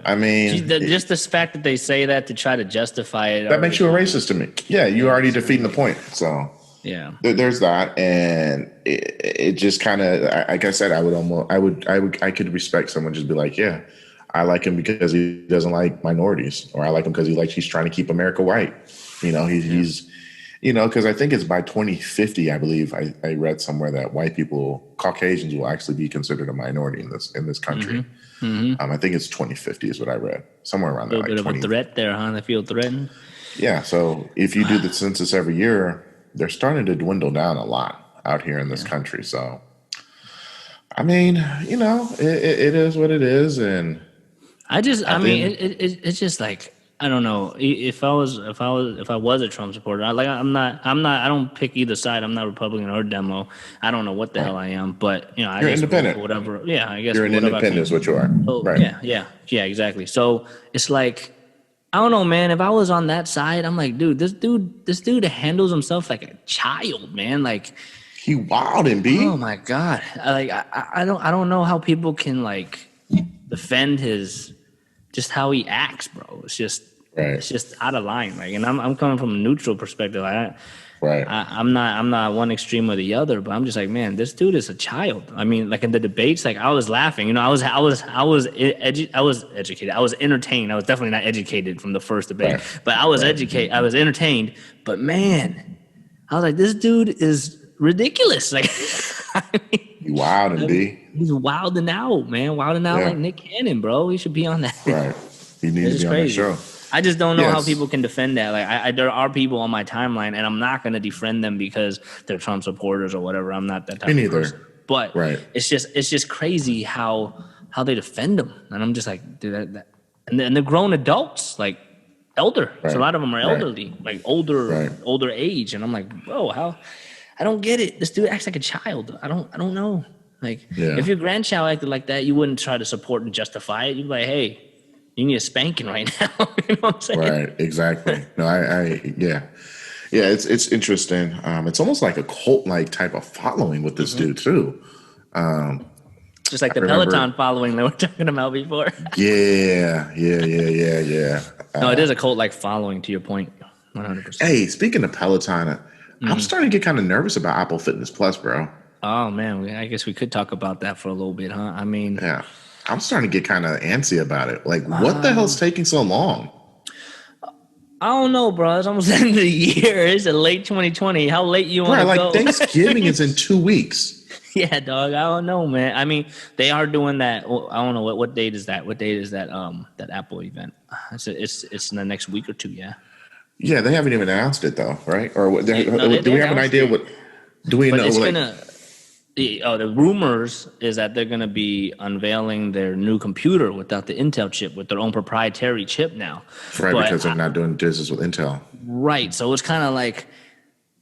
I mean, just the fact that they say that to try to justify it, that makes you a racist to me. Yeah, you're already defeating the point. So, yeah, there's that, and it just kind of, like I said, I could respect someone just be like, yeah, I like him because he doesn't like minorities, or I like him because he's trying to keep America white. He's because I think it's by 2050, I believe I read somewhere that Caucasians will actually be considered a minority in this country. Mm-hmm. I think it's 2050 is what I read, somewhere around there. A little bit of a threat there, huh? They feel threatened. Yeah. So if you do the census every year, they're starting to dwindle down a lot out here in this country. So, I mean, it is what it is, and it's just like I don't know. If I was a Trump supporter, I don't pick either side. I'm not Republican or Demo. I don't know what the hell I am, but I You're just vote for independent. whatever. Yeah, I guess You're for an whatever I independent can. is what you are. Oh, Right. yeah, exactly. So it's like, I don't know, man. If I was on that side, I'm like, dude, this dude handles himself like a child, man. Like, He wild and oh B. my god, I don't know how people can like defend his just how he acts, bro. Right. It's just out of line. Like, and I'm coming from a neutral perspective. Right. I'm not one extreme or the other, but I'm just like, man, this dude is a child. I mean, like in the debates, like I was laughing. I was educated. I was entertained. I was definitely not educated from the first debate, Right. but I was Right. educated. I was entertained. But man, I was like, this dude is ridiculous. Like, I mean, You wild and B. he's wilding out, man. Wilding out Yeah. like Nick Cannon, bro. He should be on that. Right. He needs It's to be on that crazy. show. I just don't know how Yes. people can defend that. Like, there are people on my timeline, and I'm not going to defend them because they're Trump supporters or whatever. I'm not that type Me of neither. person. But Right. it's just crazy how they defend them, and I'm just like, dude, and they're grown adults, like elder. So Right. a lot of them are Right. elderly, like older Right. older age, and I'm like, bro, how? I don't get it. This dude acts like a child. I don't know. Like, Yeah. if your grandchild acted like that, you wouldn't try to support and justify it. You'd be like, hey, you need a spanking right now. You know what I'm saying? Right. Exactly. No, yeah. Yeah, it's interesting. It's almost like a cult like type of following with this dude too. Just like the remember- Peloton following that we're talking about before. Yeah. No, it is a cult like following, to your point. 100%. Hey, speaking of Peloton, I'm starting to get kind of nervous about Apple Fitness Plus, bro. Oh, man. I guess we could talk about that for a little bit, huh? I mean, Yeah. I'm starting to get kind of antsy about it. Like, what the hell's taking so long? I don't know, bro. It's almost the end of the year. It's a late 2020. How late you want Right, to like go? Thanksgiving is in 2 weeks. Yeah, dog. I don't know, man. I mean, they are doing that. Well, I don't know what date is that. What date is that? That Apple event. It's in the next week or two. Yeah. Yeah, they haven't even announced it though, right? Or what? No, they Do we have an announced idea it. what? Do we But know? it's Like, gonna. The rumors is that they're gonna be unveiling their new computer without the Intel chip, with their own proprietary chip now. right, But because they're not doing business with Intel. right, so it's kind of like,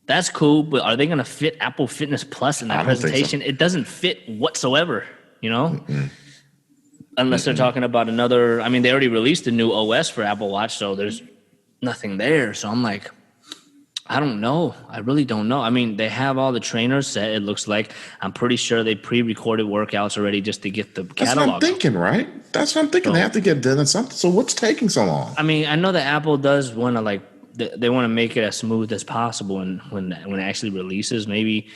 that's cool, but are they gonna fit Apple Fitness Plus in that I don't think so. presentation? It doesn't fit whatsoever, unless they're talking about another. I mean, they already released a new OS for Apple Watch, so there's nothing there. So I'm like, I don't know. I really don't know. I mean, they have all the trainers set, it looks like. I'm pretty sure they pre-recorded workouts already just to get the That's what I'm catalog. thinking, right? That's what I'm thinking. They have to get done something. So what's taking so long? I mean, I know that Apple does want to, like, they want to make it as smooth as possible, and when it actually releases, maybe,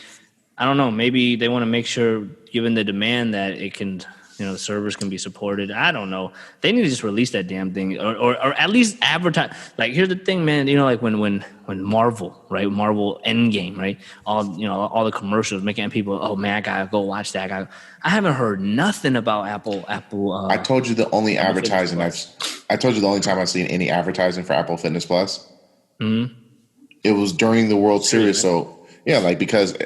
I don't know, maybe they want to make sure, given the demand, that it can, the servers can be supported. I don't know. They need to just release that damn thing, or at least advertise. Like, here's the thing, man. Like when Marvel, right? Marvel Endgame, right? All the commercials making people, oh man, I gotta go watch that. I haven't heard nothing about Apple. I told you the only advertising Fitness I told you the only time I've seen any advertising for Apple Fitness Plus. Mm-hmm. It was during the World Series. So yeah, like because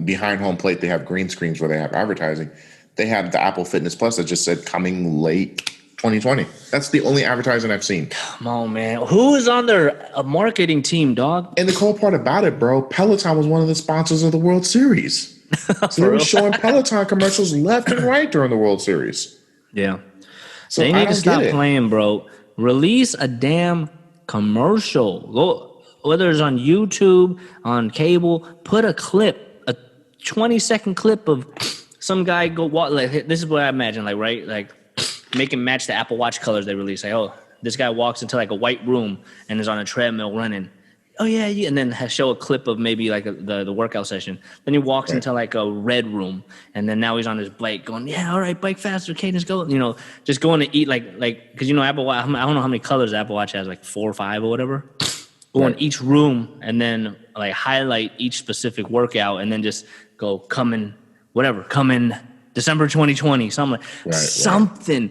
behind home plate they have green screens where they have advertising. They had the Apple Fitness Plus that just said coming late 2020. That's the only advertising I've seen. Come on, man. Who is on their marketing team, dog? And the cool part about it, bro, Peloton was one of the sponsors of the World Series. So they were real? showing Peloton commercials left and right during the World Series. Yeah. So They I need don't to stop get it. playing, bro. Release a damn commercial. Go, whether it's on YouTube, on cable, put a clip, a 20-second clip of some guy go walk. Like, this is what I imagine, like, right? Like, make him match the Apple Watch colors they release. Like, oh, this guy walks into like a white room and is on a treadmill running. Oh yeah, and then show a clip of maybe like the workout session. Then he walks into like a red room, and then now he's on his bike going, yeah, all right, bike faster, cadence, go. Just going to eat like because Apple Watch. I don't know how many colors the Apple Watch has, like 4 or 5 or whatever. Go in each room and then like highlight each specific workout, and then just go come in December 2020, something like something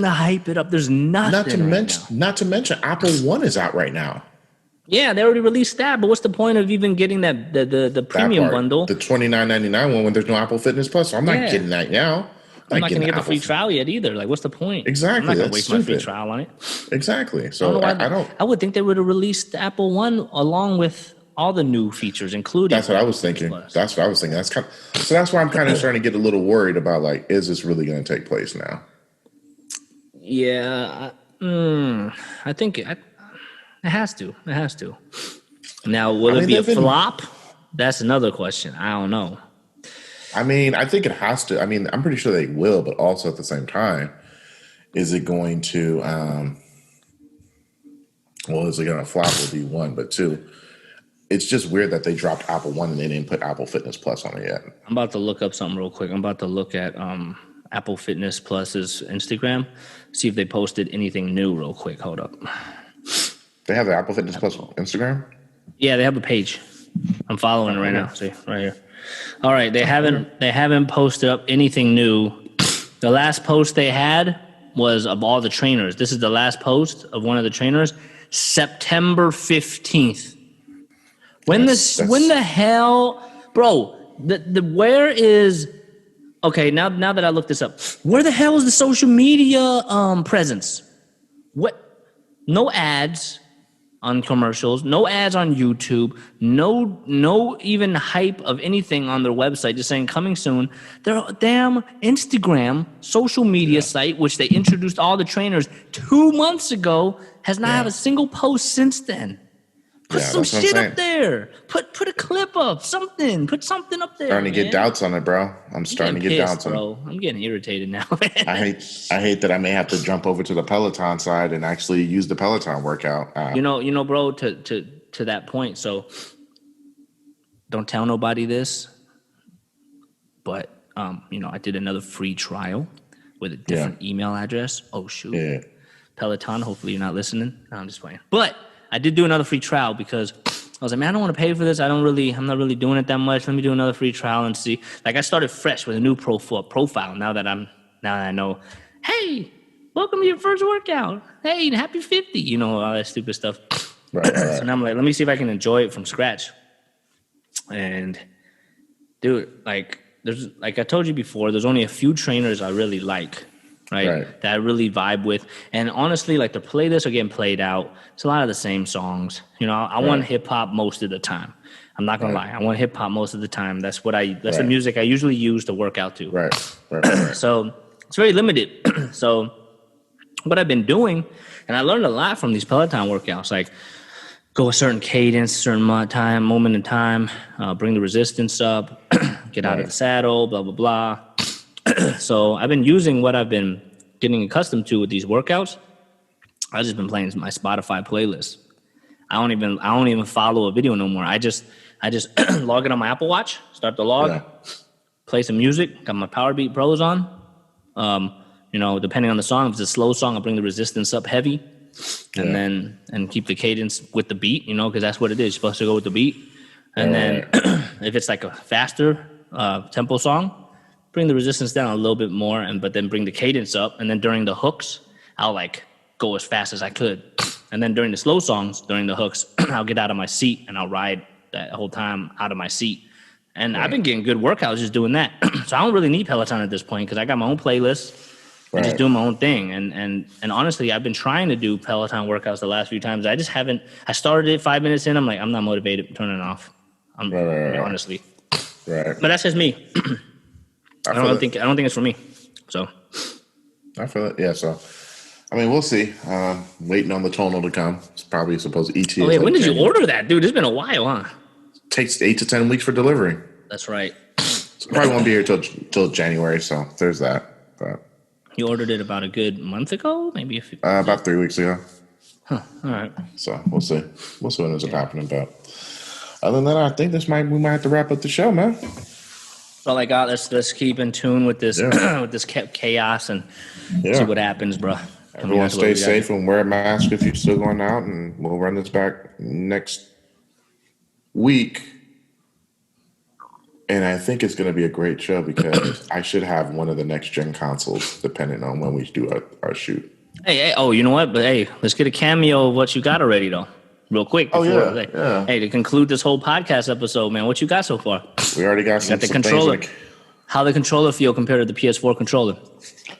to hype it up. There's nothing. Not to mention Apple One is out right now. Yeah, they already released that, but what's the point of even getting the That premium part, bundle? the $29.99 one when there's no Apple Fitness Plus. So I'm not Yeah. getting that now. I'm not getting going to get the free Apple. trial yet either. Like, what's the point? Exactly, I'm not going to that's waste my free stupid. trial on it. Exactly. I don't So know why. I don't. I would think they would have released the Apple One along with all the new features, including. That's what I Apple was thinking. Plus. That's what I was thinking. So that's why I'm kind of starting to get a little worried about like, is this really going to take place now? Yeah, I think it has to. It has to. Now, will it be a flop? That's another question. I don't know. I mean, I think it has to. I mean, I'm pretty sure they will, but also at the same time, is it going to? Well, is it going to flop? Will be one, but two. It's just weird that they dropped Apple One and they didn't put Apple Fitness Plus on it yet. I'm about to look up something real quick. I'm about to look at Apple Fitness Plus's Instagram, see if they posted anything new real quick. Hold up. They have the Apple Fitness Plus Instagram? Yeah, they have a page. I'm following it right now. See, right here. All right, they haven't posted up anything new. The last post they had was of all the trainers. This is the last post of one of the trainers, September 15th. When the hell, bro? Where is? Okay, now that I looked this up, where the hell is the social media presence? What? No ads on commercials, no ads on YouTube, no even hype of anything on their website, just saying coming soon. Their damn Instagram social media site, which they introduced all the trainers 2 months ago, has not had a single post since then. Put some shit up there. Put a clip up, something. Put something up there. Starting to get doubts on it, bro. I'm starting to get doubts on it. Bro. I'm getting irritated now. I hate that I may have to jump over to the Peloton side and actually use the Peloton workout app. You know, bro. To that point. So, don't tell nobody this. But I did another free trial with a different email address. Oh shoot. Yeah. Peloton. Hopefully you're not listening. No, I'm just playing. But I did do another free trial because I was like, man, I don't want to pay for this. I'm not really doing it that much. Let me do another free trial and see. Like, I started fresh with a new profile now that I know, hey, welcome to your first workout. Hey, happy 50, all that stupid stuff. Right. So now I'm like, let me see if I can enjoy it from scratch. And dude, like I told you before, there's only a few trainers I really like. Right. That I really vibe with. And honestly, like, the playlists are getting played out. It's a lot of the same songs. I want hip hop most of the time. I'm not gonna lie. I want hip hop most of the time. That's the music I usually use to work out to. Right. So it's very limited. So what I've been doing, and I learned a lot from these Peloton workouts, like go a certain cadence, certain moment in time, bring the resistance up, get out of the saddle, blah, blah, blah. So I've been using what I've been getting accustomed to with these workouts. I've just been playing my Spotify playlist. I don't even follow a video no more. I just log it on my Apple Watch, start the log, play some music, got my Power Beat Pros on. Depending on the song, if it's a slow song, I'll bring the resistance up heavy and keep the cadence with the beat, because that's what it is. You're supposed to go with the beat. And then if it's like a faster tempo song, bring the resistance down a little bit more, but then bring the cadence up. And then during the hooks, I'll like go as fast as I could. And then during the slow songs, during the hooks, I'll get out of my seat and I'll ride that whole time out of my seat. And I've been getting good workouts just doing that. So I don't really need Peloton at this point because I got my own playlist and just doing my own thing. And honestly, I've been trying to do Peloton workouts the last few times. I just haven't. I started it 5 minutes in. I'm like, I'm not motivated. Turn it off. Honestly. Right. But that's just me. I don't think it's for me. So I feel it. Yeah. So I mean, we'll see. Waiting on the tonal to come. It's probably supposed to ETA. Oh wait, when did you order that, dude? It's been a while, huh? Takes 8 to 10 weeks for delivery. That's right. So probably won't be here till January. So there's that. But you ordered it about a good month ago, maybe about 3 weeks ago. Huh. All right. So we'll see. We'll see what ends up happening. But other than that, I think we might have to wrap up the show, man. All I got. Let's keep in tune with this with this chaos and see what happens, bro. Everyone stay safe and wear a mask if you're still going out, and we'll run this back next week. And I think it's going to be a great show because I should have one of the next gen consoles, depending on when we do our shoot. Hey, oh, you know what? But hey, let's get a cameo of what you got already, though, real quick. Yeah. Hey, to conclude this whole podcast episode, man, what you got so far? We already got some the controller. Things How the controller feel compared to the PS4 controller?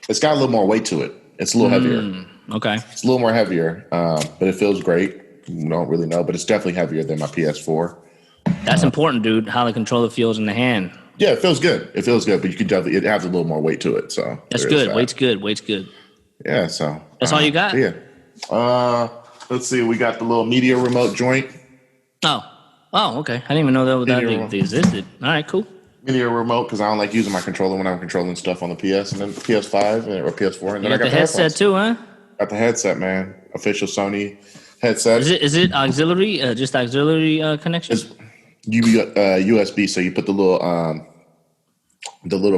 It's got a little more weight to it. It's a little heavier. Okay. It's a little more heavier, but it feels great. You don't really know, but it's definitely heavier than my PS4. That's important, dude. How the controller feels in the hand. Yeah, it feels good. It feels good, but you can definitely, it has a little more weight to it. So That's there is good. that. Weight's good. Weight's good. Yeah, so That's all you got? Yeah. Let's see. We got the little media remote joint. Oh, okay. I didn't even know that existed. All right, cool. Media remote because I don't like using my controller when I'm controlling stuff on the PS and then PS5 or PS4. And You then I got got the headset headphones. too, huh? Got the headset, man. Official Sony headset. Is it auxiliary? Just auxiliary connection? It's USB, so you put the little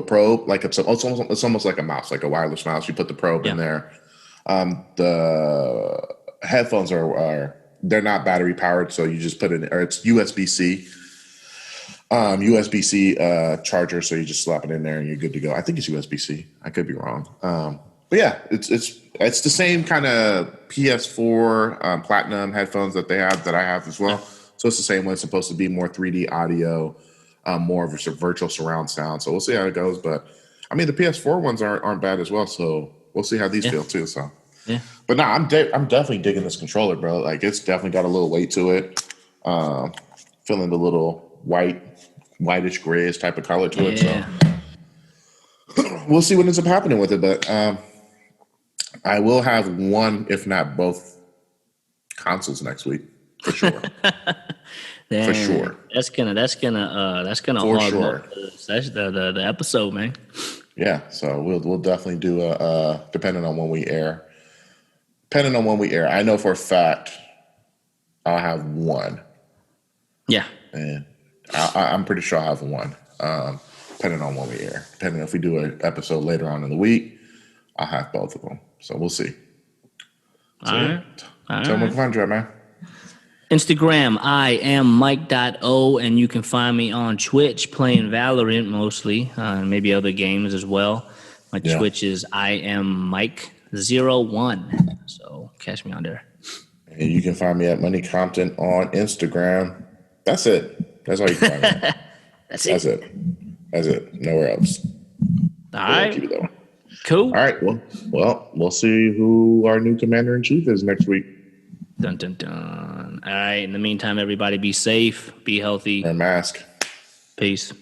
probe, like it's almost like a mouse, like a wireless mouse. You put the probe in there. The headphones are they're not battery powered, so you just put it in, or it's USB-C. USB-C charger, so you just slap it in there and you're good to go. I think it's USB-C. I could be wrong. But yeah, it's the same kind of PS4 Platinum headphones that I have as well. So it's the same one. It's supposed to be more 3D audio, more of a virtual surround sound. So we'll see how it goes. But I mean, the PS4 ones aren't bad as well. So we'll see how these feel too. So yeah. But no, I'm definitely digging this controller, bro. Like it's definitely got a little weight to it. Feeling the little whitish grayish type of color to it. So we'll see what ends up happening with it. But I will have one, if not both, consoles next week for sure. For sure. That's gonna For hog sure. the episode, man. Yeah, so we'll definitely do depending on when we air. I know for a fact I'll have one. Yeah. And I'm pretty sure I'll have one. Depending on when we air. Depending if we do an episode later on in the week, I'll have both of them. So we'll see. All right. Tell me what to find you at, man. Instagram, I am Mike.O, and you can find me on Twitch playing Valorant mostly, maybe other games as well. My Twitch is I am Mike01. So catch me on there. And you can find me at Money Compton on Instagram. That's it. That's all you can find me. That's it. Nowhere else. All right. Keep it low. Cool. All right. Well, we'll see who our new commander in chief is next week. Dun, dun, dun. All right. In the meantime, everybody be safe, be healthy. Wear a mask. Peace.